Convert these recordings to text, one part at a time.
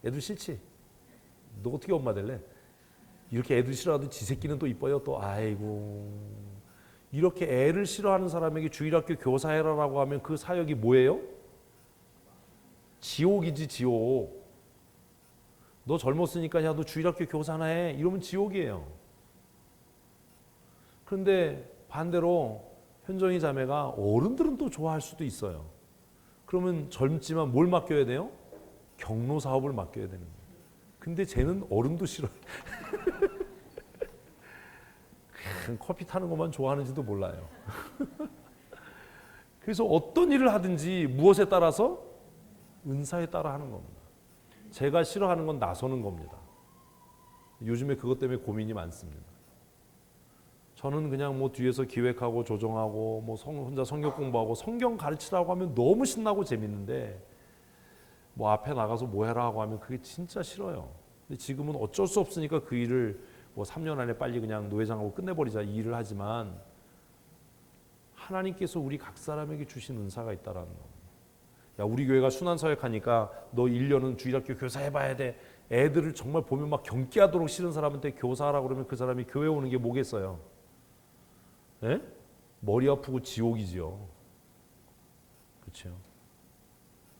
애들 싫지? 너 어떻게 엄마 될래? 이렇게 애들 싫어하도 지 새끼는 또 이뻐요. 또 아이고. 이렇게 애를 싫어하는 사람에게 주일학교 교사해라라고 하면 그 사역이 뭐예요? 지옥이지 지옥. 너 젊었으니까 야 너 주일학교 교사나 해. 이러면 지옥이에요. 그런데 반대로 현정이 자매가 어른들은 또 좋아할 수도 있어요. 그러면 젊지만 뭘 맡겨야 돼요? 경로 사업을 맡겨야 되는 거예요. 근데 쟤는 어른도 싫어요. 커피 타는 것만 좋아하는지도 몰라요. 그래서 어떤 일을 하든지 무엇에 따라서? 은사에 따라 하는 겁니다. 제가 싫어하는 건 나서는 겁니다. 요즘에 그것 때문에 고민이 많습니다. 저는 그냥 뭐 뒤에서 기획하고 조정하고 뭐 혼자 성경 공부하고 성경 가르치라고 하면 너무 신나고 재밌는데 뭐 앞에 나가서 뭐 해라 하고 하면 그게 진짜 싫어요. 근데 지금은 어쩔 수 없으니까 그 일을 뭐 3년 안에 빨리 그냥 노회장하고 끝내버리자 이 일을 하지만 하나님께서 우리 각 사람에게 주신 은사가 있다라는 거. 야 우리 교회가 순환사역하니까 너 1년은 주일학교 교사 해봐야 돼. 애들을 정말 보면 막 경기하도록 싫은 사람한테 교사하라고 그러면 그 사람이 교회 오는 게 뭐겠어요? 예? 머리 아프고 지옥이지요. 그렇죠?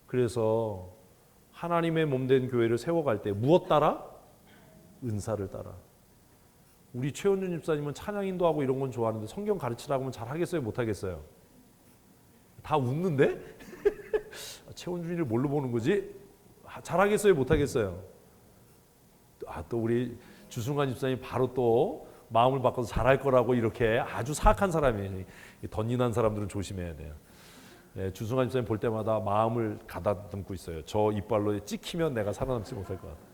그래서 하나님의 몸된 교회를 세워갈 때 무엇 따라? 은사를 따라. 우리 최원준 집사님은 찬양 인도하고 이런 건 좋아하는데 성경 가르치라고 하면 잘 하겠어요? 못 하겠어요? 다 웃는데? 최원준이를 뭘로 보는 거지? 잘 하겠어요? 못 하겠어요? 또 우리 주승환 집사님 바로 또 마음을 바꿔서 잘할 거라고 이렇게 아주 사악한 사람이에요. 던진한 사람들은 조심해야 돼요. 네, 주승환 집사님 볼 때마다 마음을 가다듬고 있어요. 저 이빨로 찍히면 내가 살아남지 못할 것 같아요.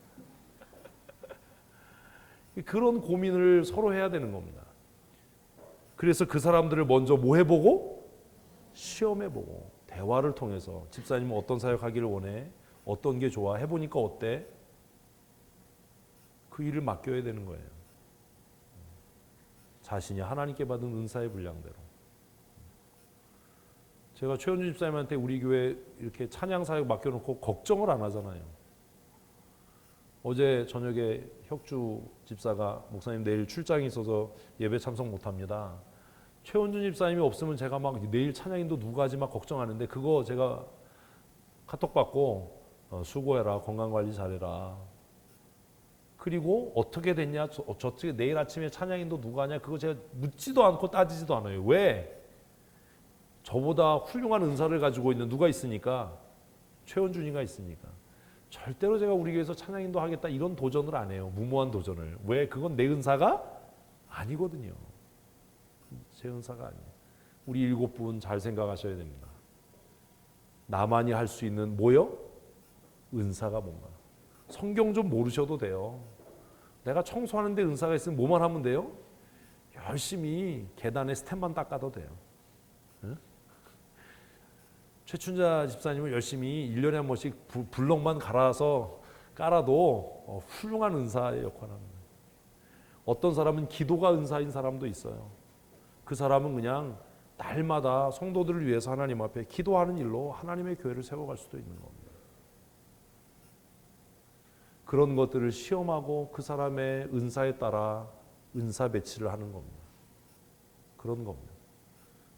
그런 고민을 서로 해야 되는 겁니다. 그래서 그 사람들을 먼저 뭐 해보고? 시험해보고 대화를 통해서 집사님은 어떤 사역하기를 원해? 어떤 게 좋아? 해보니까 어때? 그 일을 맡겨야 되는 거예요. 자신이 하나님께 받은 은사의 분량대로. 제가 최원준 집사님한테 우리 교회 이렇게 찬양 사역 맡겨놓고 걱정을 안 하잖아요. 어제 저녁에 혁주 집사가 목사님 내일 출장이 있어서 예배 참석 못합니다. 최원준 집사님이 없으면 제가 막 내일 찬양인도 누가 하지 막 걱정하는데 그거 제가 카톡 받고 수고해라 건강관리 잘해라. 그리고 어떻게 됐냐 저쪽에 내일 아침에 찬양인도 누가 하냐 그거 제가 묻지도 않고 따지지도 않아요. 왜? 저보다 훌륭한 은사를 가지고 있는 누가 있으니까 최원준이가 있으니까 절대로 제가 우리 교회에서 찬양인도 하겠다 이런 도전을 안 해요. 무모한 도전을. 왜? 그건 내 은사가 아니거든요. 제 은사가 아니에요. 우리 7분 잘 생각하셔야 됩니다. 나만이 할 수 있는 뭐요? 은사가 뭔가. 성경 좀 모르셔도 돼요. 내가 청소하는데 은사가 있으면 뭐만 하면 돼요? 열심히 계단에 스텝만 닦아도 돼요. 응? 최춘자 집사님은 열심히 1년에 한 번씩 블럭만 갈아서 깔아도 훌륭한 은사의 역할을 합니다. 어떤 사람은 기도가 은사인 사람도 있어요. 그 사람은 그냥 날마다 성도들을 위해서 하나님 앞에 기도하는 일로 하나님의 교회를 세워갈 수도 있는 겁니다. 그런 것들을 시험하고 그 사람의 은사에 따라 은사 배치를 하는 겁니다. 그런 겁니다.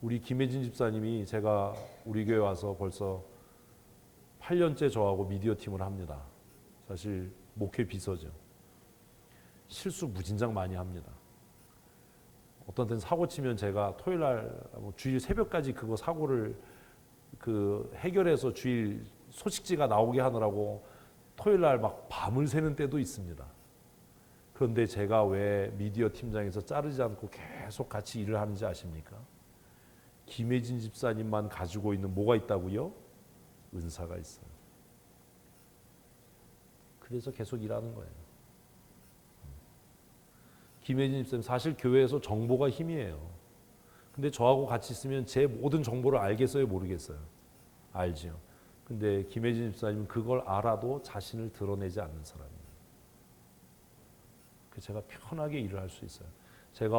우리 김혜진 집사님이 제가 우리 교회 와서 벌써 8년째 저하고 미디어 팀을 합니다. 사실 목회 비서죠. 실수 무진장 많이 합니다. 어떤 때는 사고 치면 제가 토요일 날 주일 새벽까지 그거 사고를 해결해서 주일 소식지가 나오게 하느라고 토요일 날 막 밤을 새는 때도 있습니다. 그런데 제가 왜 미디어 팀장에서 자르지 않고 계속 같이 일을 하는지 아십니까? 김혜진 집사님만 가지고 있는 뭐가 있다고요? 은사가 있어요. 그래서 계속 일하는 거예요. 김혜진 집사님 사실 교회에서 정보가 힘이에요. 근데 저하고 같이 있으면 제 모든 정보를 알겠어요? 모르겠어요? 알지요. 근데 김혜진 집사님은 그걸 알아도 자신을 드러내지 않는 사람이에요. 그래서 제가 편하게 일을 할 수 있어요. 제가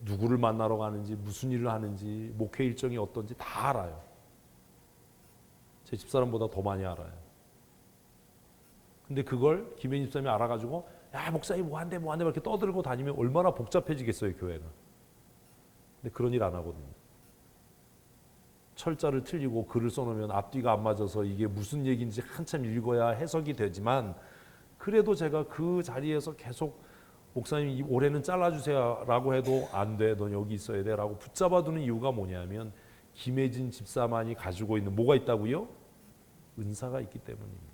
누구를 만나러 가는지 무슨 일을 하는지 목회 일정이 어떤지 다 알아요. 제 집사람보다 더 많이 알아요. 근데 그걸 김혜진 집사님이 알아가지고 야 목사님 뭐한대 이렇게 떠들고 다니면 얼마나 복잡해지겠어요 교회가. 근데 그런 일 안 하거든요. 철자를 틀리고 글을 써놓으면 앞뒤가 안 맞아서 이게 무슨 얘기인지 한참 읽어야 해석이 되지만 그래도 제가 그 자리에서 계속 목사님 올해는 잘라주세요 라고 해도 안 돼, 넌 여기 있어야 돼 라고 붙잡아두는 이유가 뭐냐면 김혜진 집사만이 가지고 있는 뭐가 있다고요? 은사가 있기 때문입니다.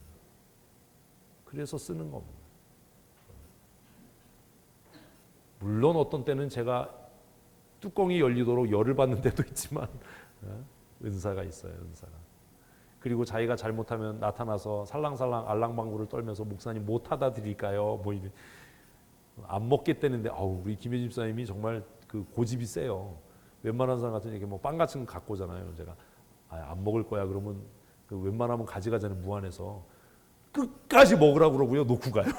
그래서 쓰는 겁니다. 물론 어떤 때는 제가 뚜껑이 열리도록 열을 받는 때도 있지만 은사가 있어요. 은사가. 그리고 자기가 잘못하면 나타나서 살랑살랑 알랑방구를 떨면서 목사님 뭐 타다 드릴까요? 뭐 이래. 안 먹겠다는데 우리 김혜진 집사님이 정말 그 고집이 세요. 웬만한 사람 같은 이렇게 뭐 빵 같은 거 갖고 오잖아요. 제가 안 먹을 거야 그러면 그 웬만하면 가져가자는 무안해서 끝까지 먹으라고 그러고요. 놓고 가요.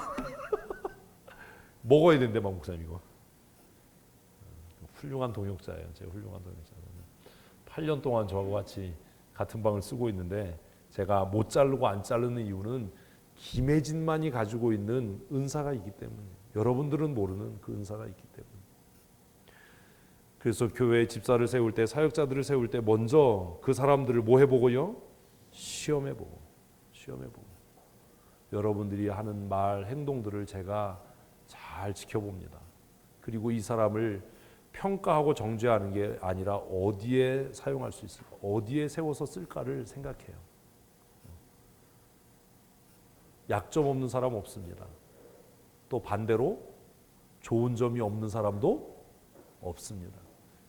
먹어야 된대 막 목사님 이거. 훌륭한 동역자예요. 제가 훌륭한 동역자. 8년 동안 저하고 같이 같은 방을 쓰고 있는데 제가 못 자르고 안 자르는 이유는 김혜진만이 가지고 있는 은사가 있기 때문이에요. 여러분들은 모르는 그 은사가 있기 때문에. 그래서 교회 집사를 세울 때 사역자들을 세울 때 먼저 그 사람들을 뭐 해보고요? 시험해보고 여러분들이 하는 말 행동들을 제가 잘 지켜봅니다. 그리고 이 사람을 평가하고 정죄하는 게 아니라 어디에 사용할 수 있을까, 어디에 세워서 쓸까를 생각해요. 약점 없는 사람 없습니다. 또 반대로 좋은 점이 없는 사람도 없습니다.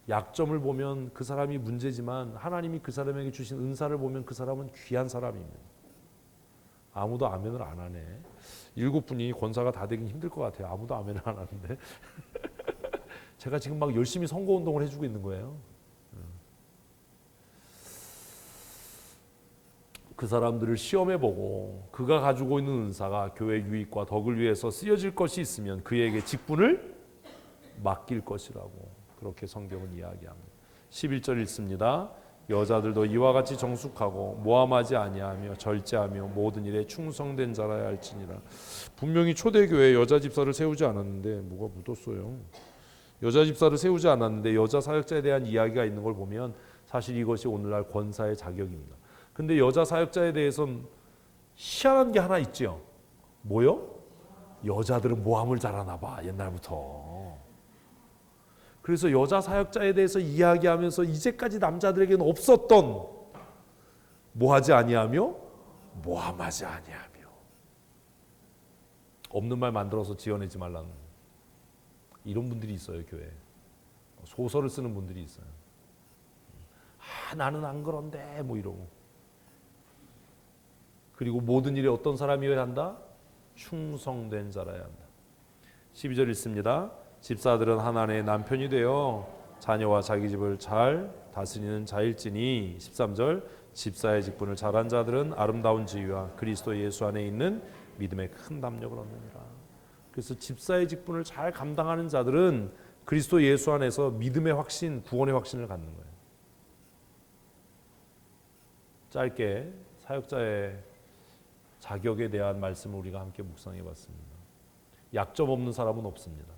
약점을 보면 그 사람이 문제지만 하나님이 그 사람에게 주신 은사를 보면 그 사람은 귀한 사람입니다. 아무도 아멘을 안 하네. 7분이 권사가 다 되긴 힘들 것 같아요. 아무도 아멘을 안 하는데 제가 지금 막 열심히 선거운동을 해주고 있는 거예요. 그 사람들을 시험해보고 그가 가지고 있는 은사가 교회 유익과 덕을 위해서 쓰여질 것이 있으면 그에게 직분을 맡길 것이라고 그렇게 성경은 이야기합니다. 11절 읽습니다. 여자들도 이와 같이 정숙하고 모함하지 아니하며 절제하며 모든 일에 충성된 자라야 할지니라. 분명히 초대교회에 여자 집사를 세우지 않았는데 뭐가 묻었어요. 여자 집사를 세우지 않았는데 여자 사역자에 대한 이야기가 있는 걸 보면 사실 이것이 오늘날 권사의 자격입니다. 근데 여자 사역자에 대해서는 희한한 게 하나 있죠. 뭐요? 여자들은 모함을 잘하나 봐 옛날부터. 그래서 여자 사역자에 대해서 이야기하면서 이제까지 남자들에게는 없었던 뭐하지 아니하며 모함하지 아니하며 없는 말 만들어서 지어내지 말라는 이런 분들이 있어요. 교회에 소설을 쓰는 분들이 있어요. 나는 안 그런데 뭐 이러고. 그리고 모든 일에 어떤 사람이어야 한다? 충성된 자라야 한다. 12절 읽습니다. 집사들은 하나님의 남편이 되어 자녀와 자기 집을 잘 다스리는 자일지니. 13절 집사의 직분을 잘한 자들은 아름다운 지위와 그리스도 예수 안에 있는 믿음의 큰 담력을 얻느니라. 그래서 집사의 직분을 잘 감당하는 자들은 그리스도 예수 안에서 믿음의 확신, 구원의 확신을 갖는 거예요. 짧게 사역자의 자격에 대한 말씀을 우리가 함께 묵상해 봤습니다. 약점 없는 사람은 없습니다.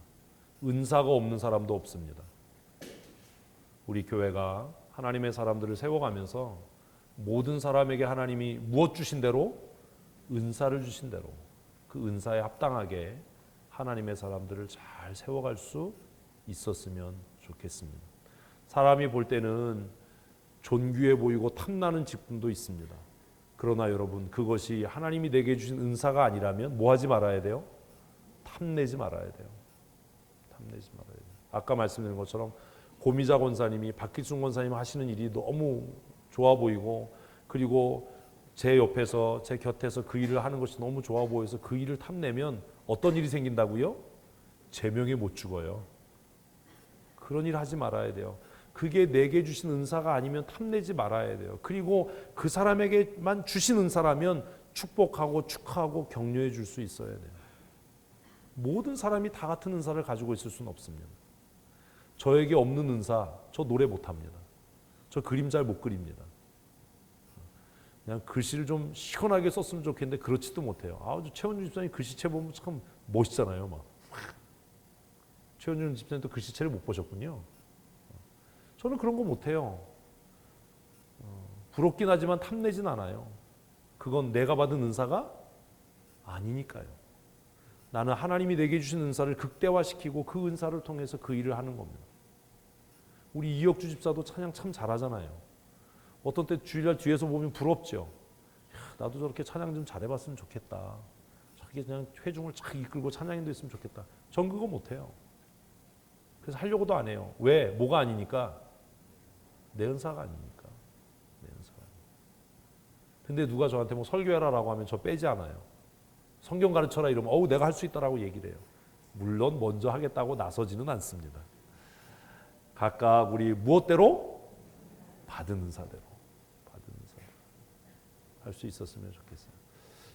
은사가 없는 사람도 없습니다. 우리 교회가 하나님의 사람들을 세워가면서 모든 사람에게 하나님이 무엇 주신 대로? 은사를 주신 대로 그 은사에 합당하게 하나님의 사람들을 잘 세워갈 수 있었으면 좋겠습니다. 사람이 볼 때는 존귀해 보이고 탐나는 직분도 있습니다. 그러나 여러분 그것이 하나님이 내게 주신 은사가 아니라면 뭐 하지 말아야 돼요? 탐내지 말아야 돼요. 탐내지 말아야 돼요. 아까 말씀드린 것처럼 고미자 권사님이 박기순 권사님 하시는 일이 너무 좋아 보이고 그리고 제 옆에서 제 곁에서 그 일을 하는 것이 너무 좋아 보여서 그 일을 탐내면 어떤 일이 생긴다고요? 제명에 못 죽어요. 그런 일 하지 말아야 돼요. 그게 내게 주신 은사가 아니면 탐내지 말아야 돼요. 그리고 그 사람에게만 주신 은사라면 축복하고 축하하고 격려해 줄 수 있어야 돼요. 모든 사람이 다 같은 은사를 가지고 있을 수는 없습니다. 저에게 없는 은사, 저 노래 못합니다. 저 그림 잘 못 그립니다. 그냥 글씨를 좀 시원하게 썼으면 좋겠는데 그렇지도 못해요. 최원준 집사님 글씨체 보면 참 멋있잖아요. 막. 최원준 집사님도 글씨체를 못 보셨군요. 저는 그런 거 못해요. 부럽긴 하지만 탐내진 않아요. 그건 내가 받은 은사가 아니니까요. 나는 하나님이 내게 주신 은사를 극대화시키고 그 은사를 통해서 그 일을 하는 겁니다. 우리 이혁주 집사도 찬양 참 잘하잖아요. 어떤 때 주일날 뒤에서 보면 부럽죠. 나도 저렇게 찬양 좀 잘해봤으면 좋겠다. 저렇게 그냥 회중을 착 이끌고 찬양인도 있으면 좋겠다. 전 그거 못해요. 그래서 하려고도 안 해요. 왜? 뭐가 아니니까? 내 은사가 아니니까. 내 은사가. 근데 누가 저한테 뭐 설교해라라고 하면 저 빼지 않아요. 성경 가르쳐라 이러면 내가 할 수 있다라고 얘기를 해요. 물론 먼저 하겠다고 나서지는 않습니다. 각각 우리 무엇대로? 받은 은사대로. 할 수 있었으면 좋겠어요.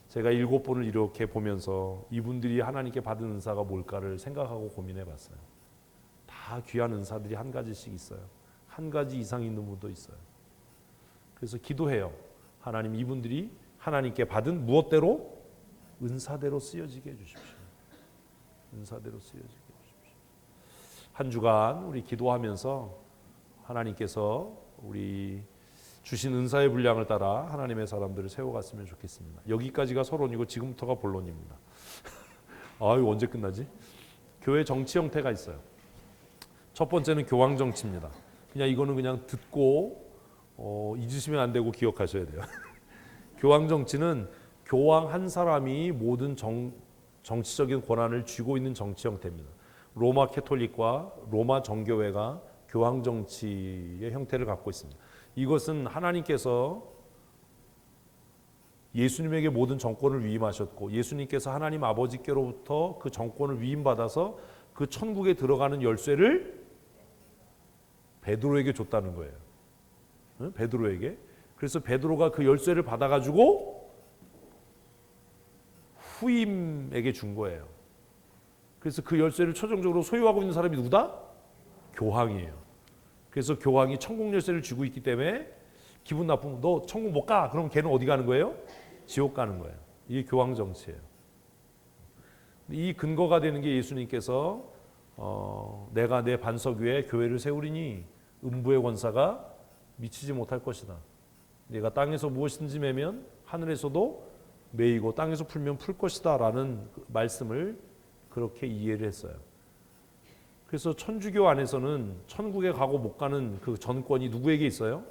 제가 7번을 이렇게 보면서 이분들이 하나님께 받은 은사가 뭘까를 생각하고 고민해 봤어요. 다 귀한 은사들이 한 가지씩 있어요. 한 가지 이상 있는 분도 있어요. 그래서 기도해요. 하나님, 이분들이 하나님께 받은 무엇대로? 은사대로 쓰여지게 해주십시오. 은사대로 쓰여지게 해주십시오. 한 주간 우리 기도하면서 하나님께서 우리 주신 은사의 분량을 따라 하나님의 사람들을 세워갔으면 좋겠습니다. 여기까지가 서론이고 지금부터가 본론입니다. 언제 끝나지? 교회 정치 형태가 있어요. 첫 번째는 교황 정치입니다. 이거는 그냥 듣고 잊으시면 안 되고 기억하셔야 돼요. 교황 정치는 교황 한 사람이 모든 정치적인 권한을 쥐고 있는 정치 형태입니다. 로마 캐톨릭과 로마 정교회가 교황 정치의 형태를 갖고 있습니다. 이것은 하나님께서 예수님에게 모든 정권을 위임하셨고 예수님께서 하나님 아버지께로부터 그 정권을 위임받아서 그 천국에 들어가는 열쇠를 베드로에게 줬다는 거예요. 베드로에게. 그래서 베드로가 그 열쇠를 받아가지고 후임에게 준 거예요. 그래서 그 열쇠를 최종적으로 소유하고 있는 사람이 누구다? 교황이에요. 그래서 교황이 천국 열쇠를 쥐고 있기 때문에 기분 나쁘면 너 천국 못 가. 그럼 걔는 어디 가는 거예요? 지옥 가는 거예요. 이게 교황 정치예요. 이 근거가 되는 게 예수님께서 내가 내 반석 위에 교회를 세우리니 음부의 권사가 미치지 못할 것이다. 내가 땅에서 무엇이든지 매면 하늘에서도 매이고 땅에서 풀면 풀 것이다 라는 말씀을 그렇게 이해를 했어요. 그래서 천주교 안에서는 천국에 가고 못 가는 그 전권이 누구에게 있어요?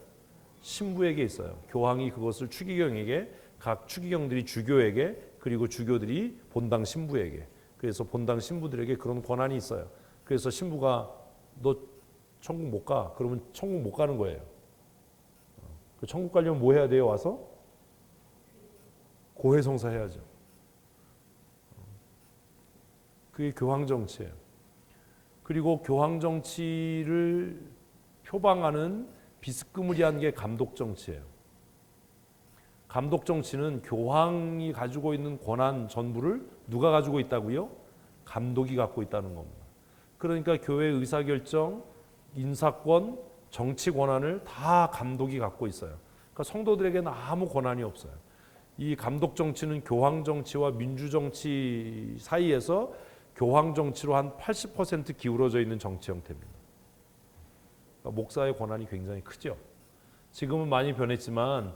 신부에게 있어요. 교황이 그것을 추기경에게, 각 추기경들이 주교에게, 그리고 주교들이 본당 신부에게, 그래서 본당 신부들에게 그런 권한이 있어요. 그래서 신부가 너 천국 못 가. 그러면 천국 못 가는 거예요. 천국 가려면 뭐 해야 돼요? 와서 고해성사 해야죠. 그게 교황 정치예요. 그리고 교황 정치를 표방하는 비스무리한 게 감독 정치예요. 감독 정치는 교황이 가지고 있는 권한 전부를 누가 가지고 있다고요? 감독이 갖고 있다는 겁니다. 그러니까 교회 의사결정, 인사권, 정치 권한을 다 감독이 갖고 있어요. 그러니까 성도들에게는 아무 권한이 없어요. 이 감독 정치는 교황 정치와 민주 정치 사이에서 교황 정치로 한 80% 기울어져 있는 정치 형태입니다. 그러니까 목사의 권한이 굉장히 크죠. 지금은 많이 변했지만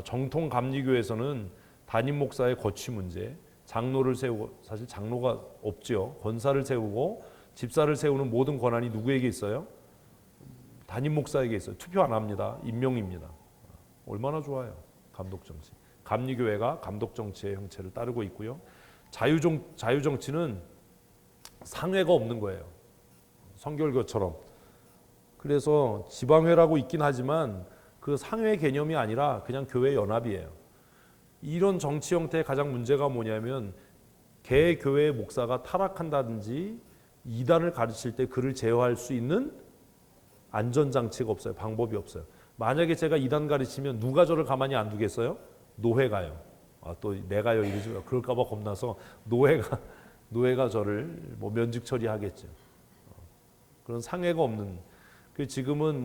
정통 감리교에서는 담임 목사의 거취 문제, 장로를 세우고, 사실 장로가 없죠. 권사를 세우고 집사를 세우는 모든 권한이 누구에게 있어요? 담임 목사에게 있어요. 투표 안 합니다. 임명입니다. 얼마나 좋아요. 감독 정치. 감리교회가 감독 정치의 형체를 따르고 있고요. 자유정치는 상회가 없는 거예요. 성결교처럼. 그래서 지방회라고 있긴 하지만 그 상회 개념이 아니라 그냥 교회 연합이에요. 이런 정치 형태의 가장 문제가 뭐냐면 개교회 목사가 타락한다든지 이단을 가르칠 때 그를 제어할 수 있는 안전장치가 없어요. 방법이 없어요. 만약에 제가 이단 가르치면 누가 저를 가만히 안 두겠어요? 노회가요. 또 내가요 이러지 마. 그럴까 봐 겁나서 노회가 저를 면직 처리하겠죠. 그런 상해가 없는. 지금은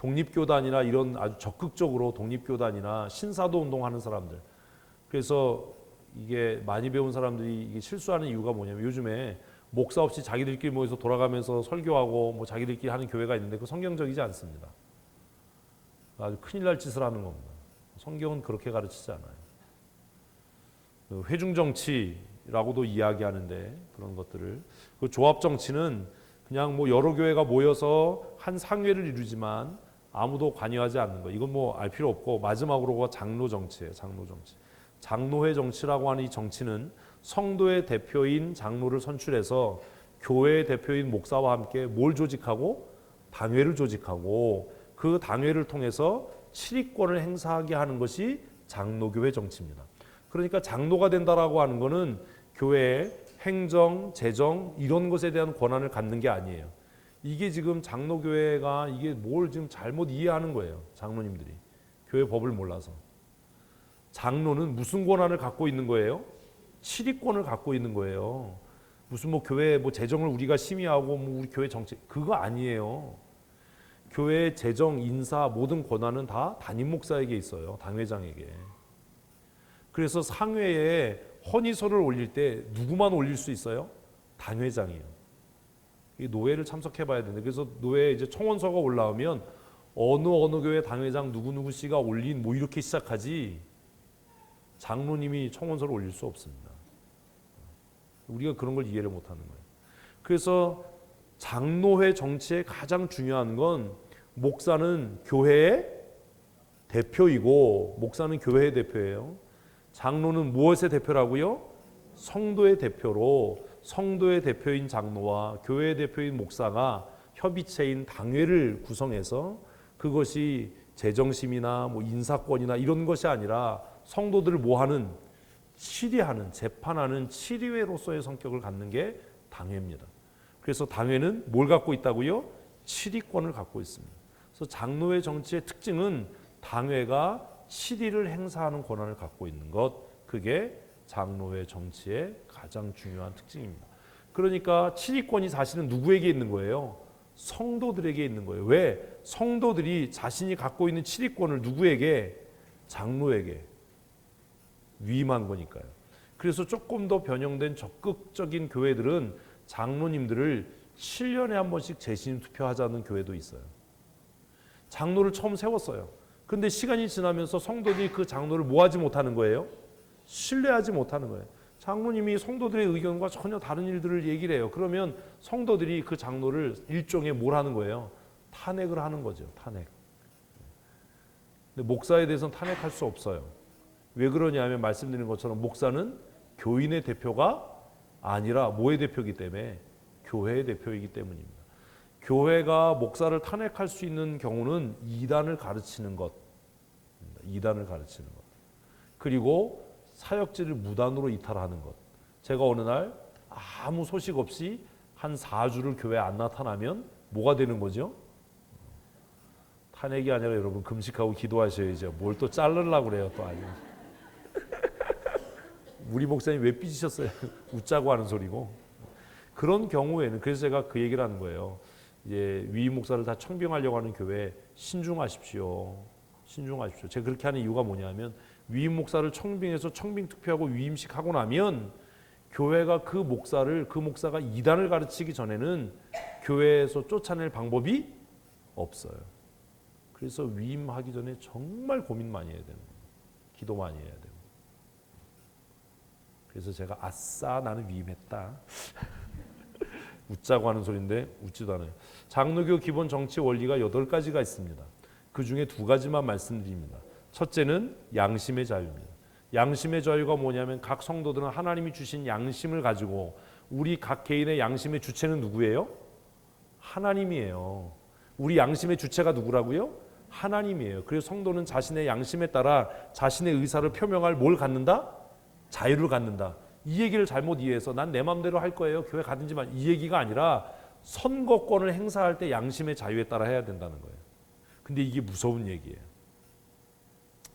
독립교단이나 이런 아주 적극적으로 독립교단이나 신사도 운동하는 사람들. 그래서 이게 많이 배운 사람들이 이게 실수하는 이유가 뭐냐면 요즘에 목사 없이 자기들끼리 모여서 돌아가면서 설교하고 뭐 자기들끼리 하는 교회가 있는데 그 성경적이지 않습니다. 아주 큰일 날 짓을 하는 겁니다. 성경은 그렇게 가르치지 않아요. 그 회중 정치라고도 이야기하는데 그런 것들을 그 조합 정치는 그냥 뭐 여러 교회가 모여서 한 상회를 이루지만 아무도 관여하지 않는 거. 이건 뭐 알 필요 없고 마지막으로가 장로 정치예요. 장로 정치. 장로회 정치라고 하는 이 정치는 성도의 대표인 장로를 선출해서 교회의 대표인 목사와 함께 뭘 조직하고 당회를 조직하고 그 당회를 통해서 치리권을 행사하게 하는 것이 장로교회 정치입니다. 그러니까 장로가 된다라고 하는 것은 교회의 행정, 재정 이런 것에 대한 권한을 갖는 게 아니에요. 이게 지금 장로교회가 이게 뭘 지금 잘못 이해하는 거예요. 장로님들이 교회 법을 몰라서. 장로는 무슨 권한을 갖고 있는 거예요? 치리권을 갖고 있는 거예요. 무슨 뭐 교회 뭐 재정을 우리가 심의하고 뭐 우리 교회 정치 그거 아니에요. 교회의 재정, 인사 모든 권한은 다 담임 목사에게 있어요. 당회장에게. 그래서 상회에 헌의서를 올릴 때 누구만 올릴 수 있어요? 당회장이에요. 이 노회를 참석해 봐야 되는데 그래서 노회에 이제 청원서가 올라오면 어느 교회 당회장 누구누구 씨가 올린 뭐 이렇게 시작하지 장로님이 청원서를 올릴 수 없습니다. 우리가 그런 걸 이해를 못하는 거예요. 그래서 장로회 정치의 가장 중요한 건 목사는 교회의 대표이고 목사는 교회의 대표예요. 장로는 무엇의 대표라고요? 성도의 대표로 성도의 대표인 장로와 교회의 대표인 목사가 협의체인 당회를 구성해서 그것이 재정심이나 뭐 인사권이나 이런 것이 아니라 성도들을 뭐하는 치리하는 재판하는 치리회로서의 성격을 갖는 게 당회입니다. 그래서 당회는 뭘 갖고 있다고요? 치리권을 갖고 있습니다. 그래서 장로회 정치의 특징은 당회가 치리를 행사하는 권한을 갖고 있는 것, 그게 장로회 정치의 가장 중요한 특징입니다. 그러니까 치리권이 사실은 누구에게 있는 거예요? 성도들에게 있는 거예요. 왜? 성도들이 자신이 갖고 있는 치리권을 누구에게? 장로에게 위임한 거니까요. 그래서 조금 더 변형된 적극적인 교회들은 장로님들을 7년에 한 번씩 재신 투표하자는 교회도 있어요. 장로를 처음 세웠어요. 근데 시간이 지나면서 성도들이 그 장로를 뭐 하지 못하는 거예요? 신뢰하지 못하는 거예요. 장로님이 성도들의 의견과 전혀 다른 일들을 얘기를 해요. 그러면 성도들이 그 장로를 일종의 뭘 하는 거예요? 탄핵을 하는 거죠. 탄핵. 근데 목사에 대해서는 탄핵할 수 없어요. 왜 그러냐면 말씀드린 것처럼 목사는 교인의 대표가 아니라 뭐의 대표이기 때문에 교회의 대표이기 때문입니다. 교회가 목사를 탄핵할 수 있는 경우는 이단을 가르치는 것, 이단을 가르치는 것, 그리고 사역지를 무단으로 이탈하는 것. 제가 어느 날 아무 소식 없이 한 4주를 교회에 안 나타나면 뭐가 되는 거죠? 탄핵이 아니라 여러분 금식하고 기도하셔야죠. 뭘 또 자르려고 그래요 또 아주. 우리 목사님 왜 삐지셨어요? 웃자고 하는 소리고. 그런 경우에는 그래서 제가 그 얘기를 하는 거예요. 이제 위임 목사를 다 청빙하려고 하는 교회 신중하십시오. 신중하십시오. 제가 그렇게 하는 이유가 뭐냐면 위임 목사를 청빙해서 청빙 투표하고 위임식 하고 나면 교회가 그 목사가 이단을 가르치기 전에는 교회에서 쫓아낼 방법이 없어요. 그래서 위임하기 전에 정말 고민 많이 해야 되는 거예요. 기도 많이 해야 되고. 그래서 제가 아싸 나는 위임했다. 웃자고 하는 소리인데 웃지도 않아요. 장로교 기본 정치 원리가 8가지가 있습니다. 그 중에 2가지만 말씀드립니다. 첫째는 양심의 자유입니다. 양심의 자유가 뭐냐면 각 성도들은 하나님이 주신 양심을 가지고 우리 각 개인의 양심의 주체는 누구예요? 하나님이에요. 우리 양심의 주체가 누구라고요? 하나님이에요. 그래서 성도는 자신의 양심에 따라 자신의 의사를 표명할 뭘 갖는다? 자유를 갖는다. 이 얘기를 잘못 이해해서 난 내 마음대로 할 거예요. 교회 가든지만 이 얘기가 아니라 선거권을 행사할 때 양심의 자유에 따라 해야 된다는 거예요. 근데 이게 무서운 얘기예요.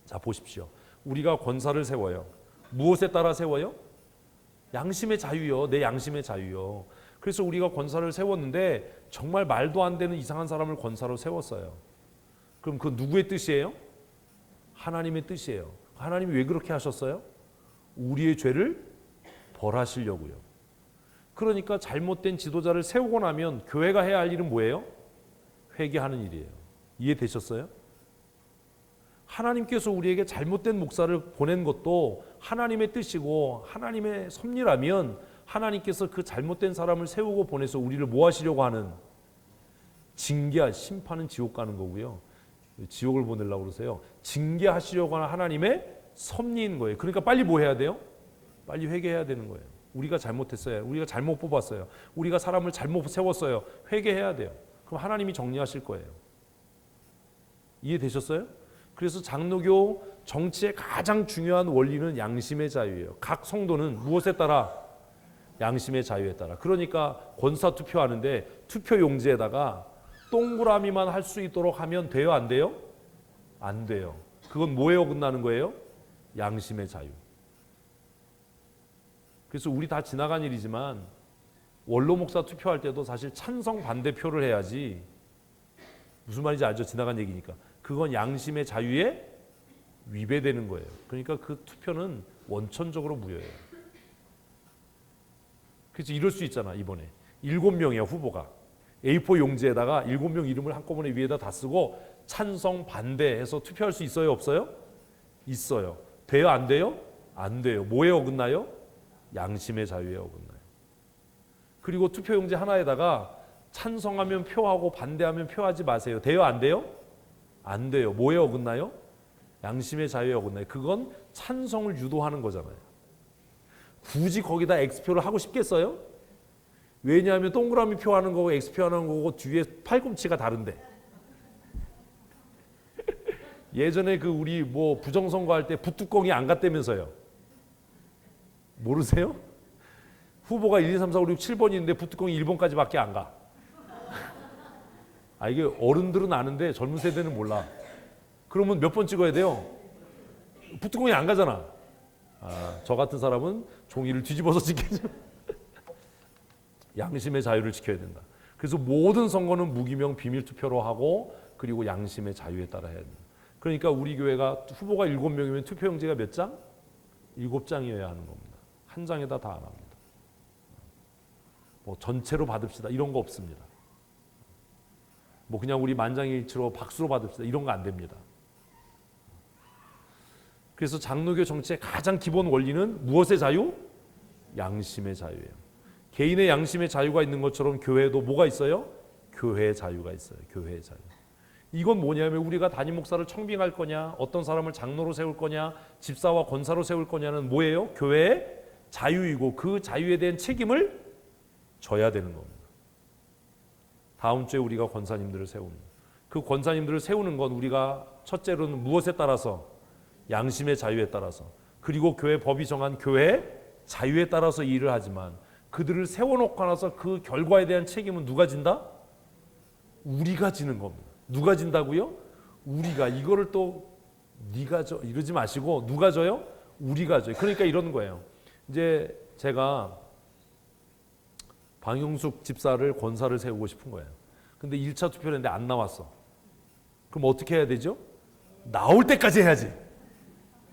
자 보십시오. 우리가 권사를 세워요. 무엇에 따라 세워요? 양심의 자유요. 내 양심의 자유요. 그래서 우리가 권사를 세웠는데 정말 말도 안 되는 이상한 사람을 권사로 세웠어요. 그럼 그 누구의 뜻이에요? 하나님의 뜻이에요. 하나님이 왜 그렇게 하셨어요? 우리의 죄를 벌하시려고요. 그러니까 잘못된 지도자를 세우고 나면 교회가 해야 할 일은 뭐예요? 회개하는 일이에요. 이해되셨어요? 하나님께서 우리에게 잘못된 목사를 보낸 것도 하나님의 뜻이고 하나님의 섭리라면 하나님께서 그 잘못된 사람을 세우고 보내서 우리를 뭐 하시려고 하는, 심판은 지옥 가는 거고요. 지옥을 보내려고 그러세요. 징계하시려고 하는 하나님의 섭리인 거예요. 그러니까 빨리 뭐 해야 돼요? 빨리 회개해야 되는 거예요. 우리가 잘못했어요. 우리가 잘못 뽑았어요. 우리가 사람을 잘못 세웠어요. 회개해야 돼요. 그럼 하나님이 정리하실 거예요. 이해되셨어요? 그래서 장로교 정치의 가장 중요한 원리는 양심의 자유예요. 각 성도는 무엇에 따라? 양심의 자유에 따라. 그러니까 권사 투표하는데 투표 용지에다가 동그라미만 할 수 있도록 하면 돼요? 안 돼요? 안 돼요. 그건 뭐에 어긋나는 거예요? 양심의 자유. 그래서 우리 다 지나간 일이지만 원로 목사 투표할 때도 사실 찬성 반대표를 해야지. 무슨 말인지 알죠? 지나간 얘기니까. 그건 양심의 자유에 위배되는 거예요. 그러니까 그 투표는 원천적으로 무효예요. 그래서 이럴 수 있잖아. 이번에 7명이야 후보가. A4 용지에다가 7명 이름을 한꺼번에 위에다 다 쓰고 찬성 반대해서 투표할 수 있어요? 없어요? 있어요. 돼요? 안 돼요? 안 돼요. 뭐에 어긋나요? 양심의 자유에 어긋나요. 그리고 투표 용지 하나에다가 찬성하면 표하고 반대하면 표하지 마세요. 돼요? 안 돼요? 안 돼요. 뭐에 어긋나요? 양심의 자유에 어긋나요. 그건 찬성을 유도하는 거잖아요. 굳이 거기다 X표를 하고 싶겠어요? 왜냐하면 동그라미 표하는 거고 X표 하는 거고 뒤에 팔꿈치가 다른데. 예전에 그 우리 뭐 부정선거 할 때 붓뚜껑이 안 갔다면서요. 모르세요? 후보가 1, 2, 3, 4, 5, 6, 7번이 있는데 붓뚜껑이 1번까지밖에 안 가. 아, 이게 어른들은 아는데 젊은 세대는 몰라. 그러면 몇 번 찍어야 돼요? 붓뚜껑이 안 가잖아. 아, 저 같은 사람은 종이를 뒤집어서 찍겠죠. 양심의 자유를 지켜야 된다. 그래서 모든 선거는 무기명 비밀 투표로 하고 그리고 양심의 자유에 따라 해야 된다. 그러니까 우리 교회가 후보가 7명이면 투표용지가 몇 장? 7장이어야 하는 겁니다. 한 장에다 다 안 합니다. 뭐 전체로 받읍시다 이런 거 없습니다. 뭐 그냥 우리 만장일치로 박수로 받읍시다 이런 거 안 됩니다. 그래서 장로교 정치의 가장 기본 원리는 무엇의 자유? 양심의 자유예요. 개인의 양심의 자유가 있는 것처럼 교회도 뭐가 있어요? 교회의 자유가 있어요. 교회의 자유. 이건 뭐냐면 우리가 담임 목사를 청빙할 거냐, 어떤 사람을 장로로 세울 거냐, 집사와 권사로 세울 거냐는 뭐예요? 교회의 자유이고 그 자유에 대한 책임을 져야 되는 겁니다. 다음 주에 우리가 권사님들을 세웁니다. 그 권사님들을 세우는 건 우리가 첫째로는 무엇에 따라서? 양심의 자유에 따라서. 그리고 교회 법이 정한 교회의 자유에 따라서 일을 하지만 그들을 세워놓고 나서 그 결과에 대한 책임은 누가 진다? 우리가 지는 겁니다. 누가 진다고요? 우리가. 이거를 또 네가 져 이러지 마시고 누가 져요? 우리가 져요. 그러니까 이런 거예요. 이제 제가 방용숙 집사를 권사를 세우고 싶은 거예요. 근데 1차 투표를 했는데 안 나왔어. 그럼 어떻게 해야 되죠? 나올 때까지 해야지.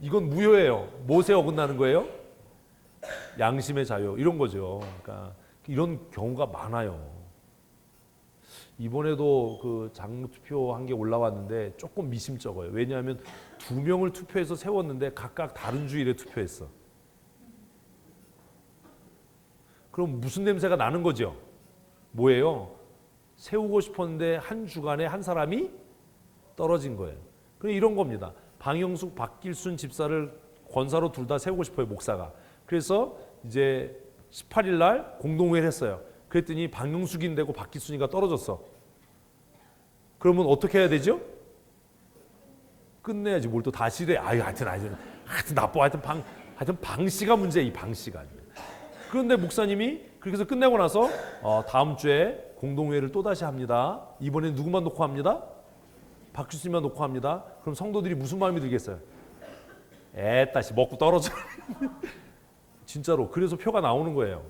이건 무효예요. 무엇에 어긋나는 거예요? 양심의 자유 이런 거죠. 그러니까 이런 경우가 많아요. 이번에도 그 장로 투표한 게 올라왔는데 조금 미심쩍어요. 왜냐하면 2명을 투표해서 세웠는데 각각 다른 주일에 투표했어. 그럼 무슨 냄새가 나는 거죠? 뭐예요? 세우고 싶었는데 한 주간에 한 사람이 떨어진 거예요. 그럼 이런 겁니다. 방영숙, 박길순 집사를 권사로 둘 다 세우고 싶어요, 목사가. 그래서 이제 18일 날 공동회의를 했어요. 그랬더니 방영숙이 되고 박길순이가 떨어졌어. 그러면 어떻게 해야 되죠? 끝내야지. 뭘 또 다시 돼. 하여튼 나빠. 하여튼 방씨가 문제야, 이 방씨가. 그런데 목사님이 그렇게 해서 끝내고 나서 다음 주에 공동회의를 또 다시 합니다. 이번엔 누구만 놓고 합니다? 박길순이만 놓고 합니다. 그럼 성도들이 무슨 마음이 들겠어요? 애따시 먹고 떨어져. 진짜로. 그래서 표가 나오는 거예요.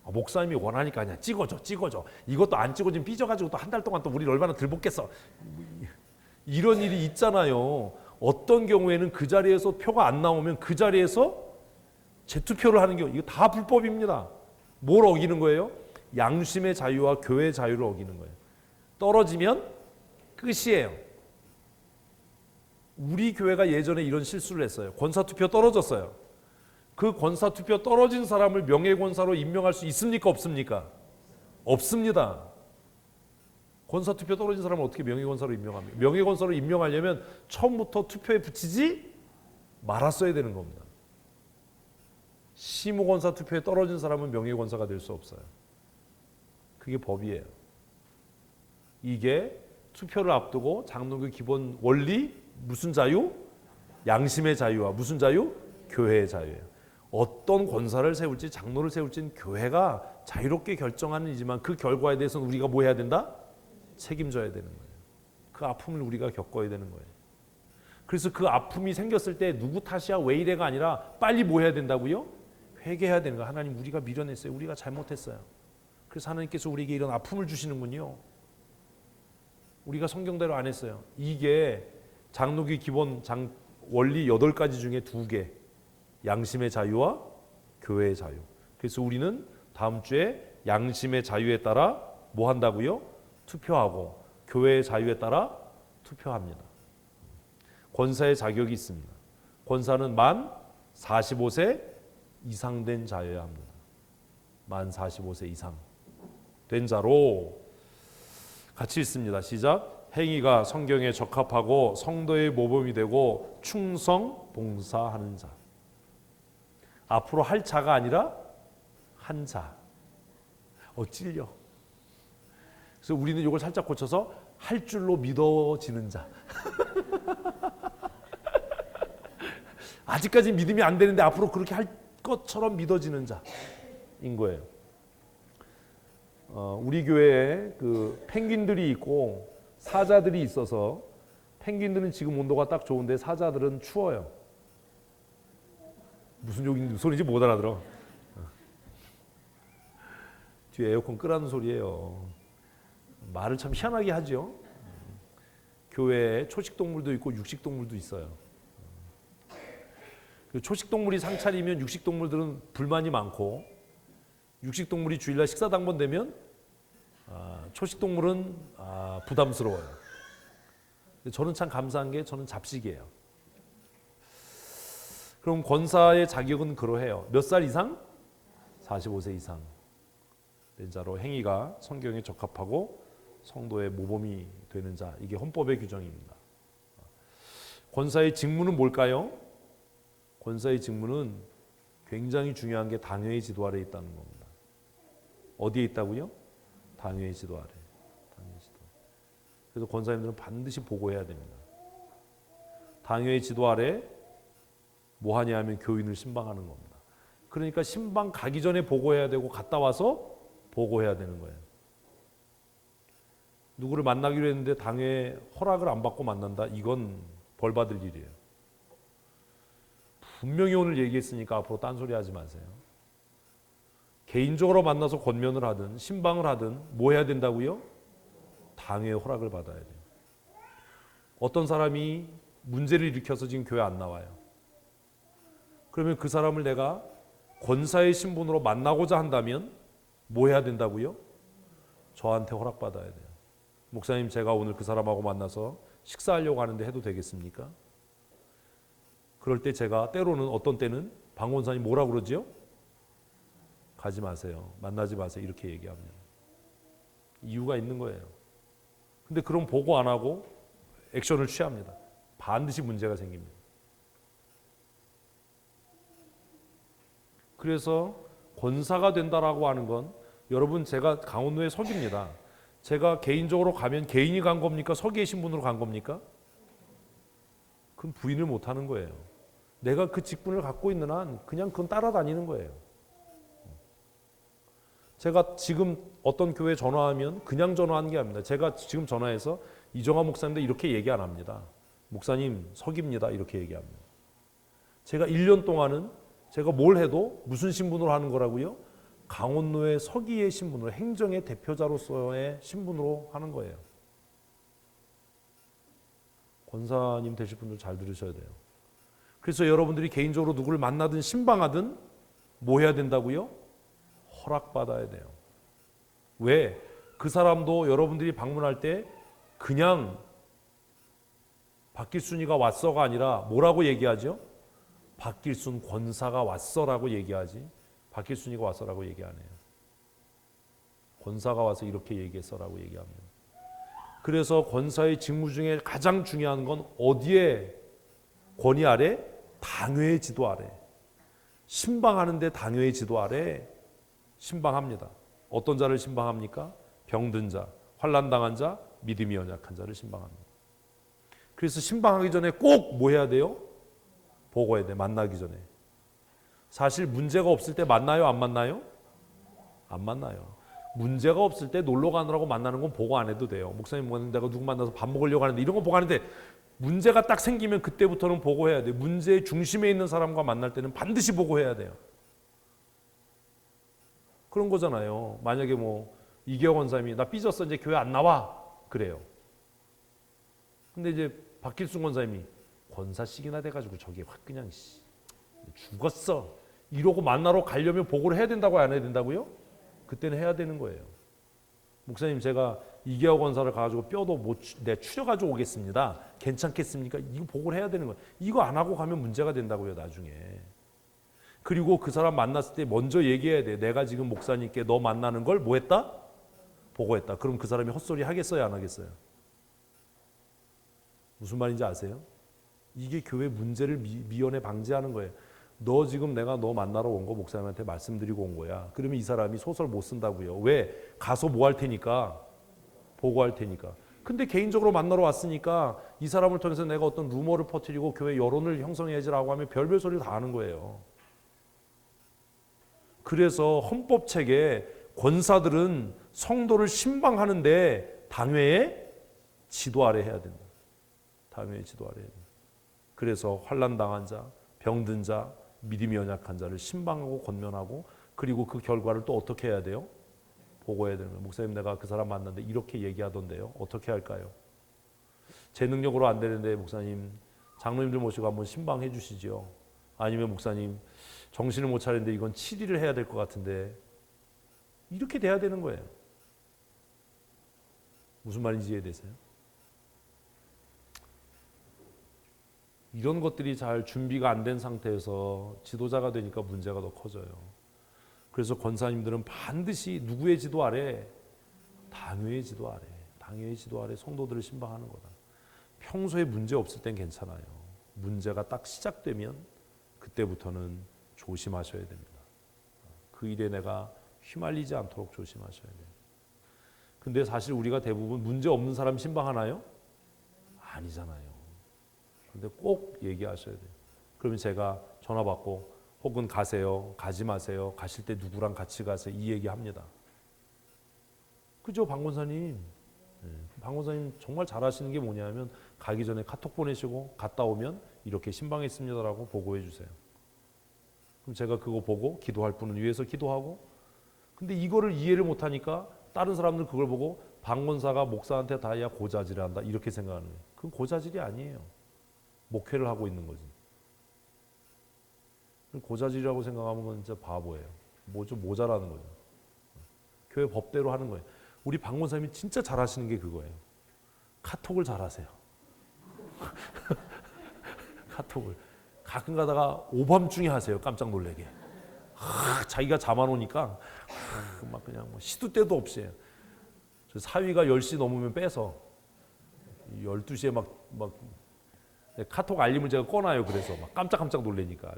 목사님이 원하니까 그냥 찍어줘. 이것도 안 찍어지면 삐져가지고 또 한 달 동안 또 우리를 얼마나 들볶겠어. 이런 일이 있잖아요. 어떤 경우에는 그 자리에서 표가 안 나오면 그 자리에서 재투표를 하는 경우, 이거 다 불법입니다. 뭘 어기는 거예요? 양심의 자유와 교회의 자유를 어기는 거예요. 떨어지면 끝이에요. 우리 교회가 예전에 이런 실수를 했어요. 권사투표 떨어졌어요. 그 권사투표 떨어진 사람을 명예권사로 임명할 수 있습니까? 없습니까? 없습니다. 권사투표 떨어진 사람을 어떻게 명예권사로 임명합니까? 명예권사로 임명하려면 처음부터 투표에 붙이지 말았어야 되는 겁니다. 시무권사 투표에 떨어진 사람은 명예권사가 될 수 없어요. 그게 법이에요. 이게 투표를 앞두고 장로교 기본 원리 무슨 자유? 양심의 자유와 무슨 자유? 교회의 자유예요. 어떤 권사를 세울지 장로를 세울지는 교회가 자유롭게 결정하는 일이지만 그 결과에 대해서는 우리가 뭐 해야 된다? 책임져야 되는 거예요. 그 아픔을 우리가 겪어야 되는 거예요. 그래서 그 아픔이 생겼을 때 누구 탓이야 왜 이래가 아니라 빨리 뭐 해야 된다고요? 회개해야 되는 거예요. 하나님 우리가 미련했어요. 우리가 잘못했어요. 그래서 하나님께서 우리에게 이런 아픔을 주시는군요. 우리가 성경대로 안 했어요. 이게 장로교 기본 원리 8가지 중에 2개. 양심의 자유와 교회의 자유. 그래서 우리는 다음 주에 양심의 자유에 따라 뭐 한다고요? 투표하고 교회의 자유에 따라 투표합니다. 권사의 자격이 있습니다. 권사는 만 45세 이상 된 자여야 합니다. 만 45세 이상 된 자로 같이 읽습니다. 시작. 행위가 성경에 적합하고 성도의 모범이 되고 충성 봉사하는 자. 앞으로 할 자가 아니라 한 자. 찔려. 그래서 우리는 이걸 살짝 고쳐서 할 줄로 믿어지는 자. 아직까지 믿음이 안 되는데 앞으로 그렇게 할 것처럼 믿어지는 자인 거예요. 우리 교회에 그 펭귄들이 있고 사자들이 있어서 펭귄들은 지금 온도가 딱 좋은데 사자들은 추워요. 무슨 소리인지 못 알아들어. 뒤에 에어컨 끄라는 소리예요. 말을 참 희한하게 하죠. 교회에 초식동물도 있고 육식동물도 있어요. 초식동물이 상차리면 육식동물들은 불만이 많고 육식동물이 주일날 식사 당번되면 초식동물은 부담스러워요. 저는 참 감사한 게 저는 잡식이에요. 그럼 권사의 자격은 그러해요. 몇 살 이상? 45세 이상 된 자로 행위가 성경에 적합하고 성도의 모범이 되는 자. 이게 헌법의 규정입니다. 권사의 직무는 뭘까요? 권사의 직무는 굉장히 중요한 게 당회의 지도 아래에 있다는 겁니다. 어디에 있다고요? 당회의 지도 아래. 당회의 지도. 그래서 권사님들은 반드시 보고해야 됩니다. 당회의 지도 아래 뭐 하냐 하면 교인을 신방하는 겁니다. 그러니까 신방 가기 전에 보고해야 되고 갔다 와서 보고해야 되는 거예요. 누구를 만나기로 했는데 당회 허락을 안 받고 만난다? 이건 벌 받을 일이에요. 분명히 오늘 얘기했으니까 앞으로 딴소리 하지 마세요. 개인적으로 만나서 권면을 하든 신방을 하든 뭐 해야 된다고요? 당회의 허락을 받아야 돼요. 어떤 사람이 문제를 일으켜서 지금 교회 안 나와요. 그러면 그 사람을 내가 권사의 신분으로 만나고자 한다면 뭐 해야 된다고요? 저한테 허락받아야 돼요. 목사님 제가 오늘 그 사람하고 만나서 식사하려고 하는데 해도 되겠습니까? 그럴 때 제가 때로는 어떤 때는 방 권사님 뭐라 그러지요? 가지 마세요. 만나지 마세요. 이렇게 얘기합니다. 이유가 있는 거예요. 근데 그럼 보고 안 하고 액션을 취합니다. 반드시 문제가 생깁니다. 그래서 권사가 된다라고 하는 건 여러분 제가 강원도에 서기입니다. 제가 개인적으로 가면 개인이 간 겁니까? 서기의 신분으로 간 겁니까? 그건 부인을 못 하는 거예요. 내가 그 직분을 갖고 있는 한 그냥 그건 따라다니는 거예요. 제가 지금 어떤 교회에 전화하면 그냥 전화하는 게 아닙니다. 제가 지금 전화해서 이정화 목사님도 이렇게 얘기 안 합니다. 목사님 서기입니다. 이렇게 얘기합니다. 제가 1년 동안은 제가 뭘 해도 무슨 신분으로 하는 거라고요? 강원도의 서기의 신분으로, 행정의 대표자로서의 신분으로 하는 거예요. 권사님 되실 분들 잘 들으셔야 돼요. 그래서 여러분들이 개인적으로 누구를 만나든 신방하든 뭐 해야 된다고요? 허락받아야 돼요. 왜? 그 사람도 여러분들이 방문할 때 그냥 박길순이가 왔어가 아니라 뭐라고 얘기하죠? 박길순 권사가 왔어라고 얘기하지, 박길순이가 왔어라고 얘기 안 해요. 권사가 와서 이렇게 얘기했어라고 얘기합니다. 그래서 권사의 직무 중에 가장 중요한 건 어디에 권위 아래? 당회의 지도 아래. 신방하는데 당회의 지도 아래 신방합니다. 어떤 자를 신방합니까? 병든 자, 환난당한 자, 믿음이 연약한 자를 신방합니다. 그래서 신방하기 전에 꼭 뭐 해야 돼요? 보고해야 돼. 만나기 전에. 사실 문제가 없을 때 만나요? 안 만나요? 안 만나요. 문제가 없을 때 놀러 가느라고 만나는 건 보고 안 해도 돼요. 목사님 내가 누구 만나서 밥 먹으려고 하는데 이런 건 보고 하는데, 문제가 딱 생기면 그때부터는 보고해야 돼요. 문제의 중심에 있는 사람과 만날 때는 반드시 보고해야 돼요. 그런 거잖아요. 만약에 뭐 이계호 권사님이 나 삐졌어 이제 교회 안 나와 그래요. 근데 이제 박길순 권사님이 권사씩이나 돼가지고 저기 확 그냥 죽었어 이러고 만나러 가려면 보고를 해야 된다고 안 해야 된다고요? 그때는 해야 되는 거예요. 목사님 제가 이계호 권사를 가가지고 뼈도 내 추려가지고 오겠습니다. 괜찮겠습니까? 이거 보고를 해야 되는 거예요. 이거 안 하고 가면 문제가 된다고요 나중에. 그리고 그 사람 만났을 때 먼저 얘기해야 돼. 내가 지금 목사님께 너 만나는 걸 뭐 했다? 보고했다. 그럼 그 사람이 헛소리 하겠어요 안 하겠어요? 무슨 말인지 아세요? 이게 교회 문제를 미연에 방지하는 거예요. 너 지금 내가 너 만나러 온 거 목사님한테 말씀드리고 온 거야. 그러면 이 사람이 소설 못 쓴다고요. 왜? 가서 뭐 할 테니까? 보고할 테니까. 근데 개인적으로 만나러 왔으니까 이 사람을 통해서 내가 어떤 루머를 퍼뜨리고 교회 여론을 형성해야지라고 하면 별별 소리를 다 하는 거예요. 그래서 헌법책에 권사들은 성도를 신방하는데 당회의 지도 아래 해야 된다. 당회의 지도 아래 해야 된다. 그래서 환난당한 자, 병든 자, 믿음이 연약한 자를 신방하고 권면하고, 그리고 그 결과를 또 어떻게 해야 돼요? 보고해야 되는 거예요. 목사님 내가 그 사람 만났는데 이렇게 얘기하던데요. 어떻게 할까요? 제 능력으로 안 되는데 목사님 장로님들 모시고 한번 신방해 주시죠. 아니면 목사님 정신을 못 차리는데 이건 치리를 해야 될 것 같은데, 이렇게 돼야 되는 거예요. 무슨 말인지 이해되세요? 이런 것들이 잘 준비가 안 된 상태에서 지도자가 되니까 문제가 더 커져요. 그래서 권사님들은 반드시 누구의 지도 아래? 당회의 지도 아래. 당회의 지도 아래 성도들을 신방하는 거다. 평소에 문제 없을 땐 괜찮아요. 문제가 딱 시작되면 그때부터는 조심하셔야 됩니다. 그 일에 내가 휘말리지 않도록 조심하셔야 돼요. 근데 사실 우리가 대부분 문제 없는 사람 신방하나요? 아니잖아요. 근데 꼭 얘기하셔야 돼요. 그러면 제가 전화 받고 혹은 가세요, 가지 마세요, 가실 때 누구랑 같이 가세요, 이 얘기합니다. 그죠, 방 권사님? 방 권사님 정말 잘하시는 게 뭐냐면 가기 전에 카톡 보내시고 갔다 오면 이렇게 신방했습니다라고 보고해 주세요. 그럼 제가 그거 보고 기도할 분은 위해서 기도하고, 근데 이거를 이해를 못하니까 다른 사람들 그걸 보고 방 권사가 목사한테 다야 고자질을 한다 이렇게 생각하는 거예요. 그건 고자질이 아니에요. 목회를 하고 있는 거지. 고자질이라고 생각하면 그건 진짜 바보예요. 뭐 좀 모자라는 거죠. 교회 법대로 하는 거예요. 우리 방 권사님이 진짜 잘하시는 게 그거예요. 카톡을 잘하세요. 카톡을 가끔 가다가 오밤중에 하세요. 깜짝 놀래게. 자기가 잠 안 오니까 막 그냥 뭐 시도 때도 없이 해요. 사위가 10시 넘으면 빼서 12시에 막 카톡 알림을 제가 꺼놔요. 그래서 막 깜짝 놀래니까.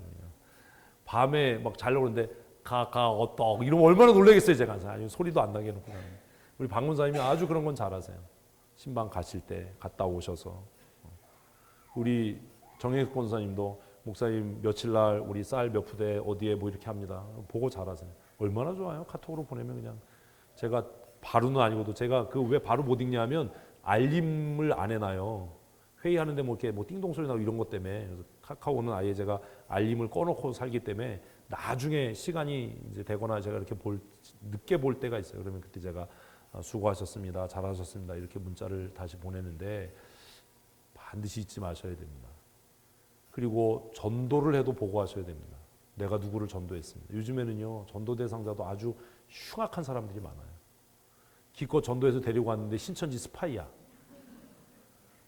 밤에 막 자려고 그러는데 어떡 이러면 얼마나 놀라겠어요 제가. 아니면 소리도 안 나게 해놓고. 우리 방 권사님이 아주 그런 건 잘하세요. 신방 가실 때 갔다 오셔서. 우리 정혜숙 권사님도 목사님 며칠 날 우리 쌀 몇 푸대 어디에 뭐 이렇게 합니다. 보고 잘하세요. 얼마나 좋아요. 카톡으로 보내면 그냥. 제가 바로는 아니고도 제가 그 왜 바로 못 읽냐면 알림을 안 해놔요. 회의하는데 뭐 이렇게 뭐 띵동 소리 나고 이런 것 때문에. 그래서 카카오는 아예 제가 알림을 꺼놓고 살기 때문에 나중에 시간이 이제 되거나 제가 이렇게 늦게 볼 때가 있어요. 그러면 그때 제가 수고하셨습니다, 잘하셨습니다 이렇게 문자를 다시 보내는데 반드시 잊지 마셔야 됩니다. 그리고 전도를 해도 보고하셔야 됩니다. 내가 누구를 전도했습니다. 요즘에는요, 전도 대상자도 아주 흉악한 사람들이 많아요. 기껏 전도해서 데리고 왔는데 신천지 스파이야.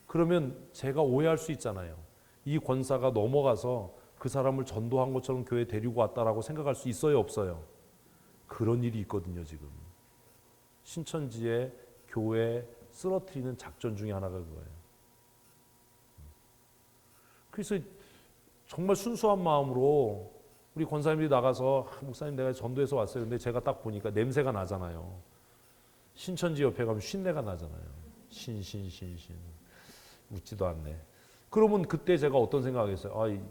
그러면 제가 오해할 수 있잖아요. 이 권사가 넘어가서 그 사람을 전도한 것처럼 교회에 데리고 왔다라고 생각할 수 있어요, 없어요? 그런 일이 있거든요, 지금. 신천지의 교회 쓰러뜨리는 작전 중에 하나가 그거예요. 그래서 정말 순수한 마음으로 우리 권사님들이 나가서 목사님 내가 전도해서 왔어요. 근데 제가 딱 보니까 냄새가 나잖아요. 신천지 옆에 가면 쉰내가 나잖아요. 신. 웃지도 않네. 그러면 그때 제가 어떤 생각하겠어요?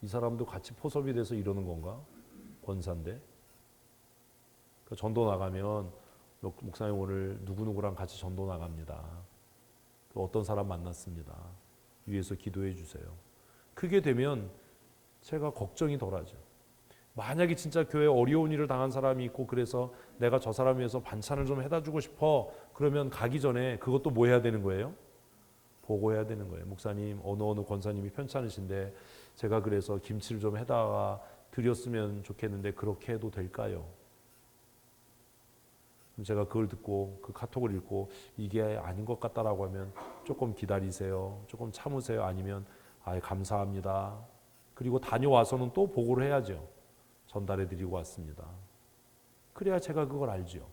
이 사람도 같이 포섭이 돼서 이러는 건가? 권사인데. 전도 나가면 목사님 오늘 누구누구랑 같이 전도 나갑니다. 어떤 사람 만났습니다. 위에서 기도해 주세요. 그게 되면 제가 걱정이 덜하죠. 만약에 진짜 교회에 어려운 일을 당한 사람이 있고 그래서 내가 저 사람 위해서 반찬을 좀 해다 주고 싶어. 그러면 가기 전에 그것도 뭐 해야 되는 거예요? 보고해야 되는 거예요. 목사님 어느 권사님이 편찮으신데 제가 그래서 김치를 좀 해다가 드렸으면 좋겠는데 그렇게 해도 될까요? 제가 그걸 듣고 그 카톡을 읽고 이게 아닌 것 같다라고 하면 조금 기다리세요. 조금 참으세요. 아니면 감사합니다. 그리고 다녀와서는 또 보고를 해야죠. 전달해 드리고 왔습니다. 그래야 제가 그걸 알죠.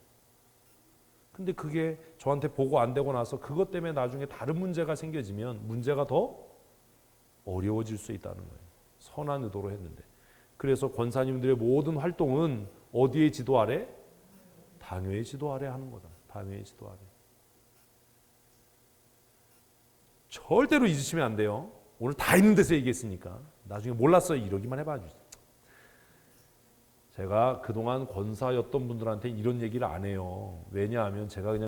근데 그게 저한테 보고 안 되고 나서 그것 때문에 나중에 다른 문제가 생겨지면 문제가 더 어려워질 수 있다는 거예요. 선한 의도로 했는데. 그래서 권사님들의 모든 활동은 어디의 지도 아래? 당회의 지도 아래 하는 거다. 당회의 지도 아래. 절대로 잊으시면 안 돼요. 오늘 다 있는 데서 얘기했으니까. 나중에 몰랐어요. 이러기만 해봐 주세요. 제가 그동안 권사였던 분들한테 이런 얘기를 안 해요. 왜냐하면 제가 그냥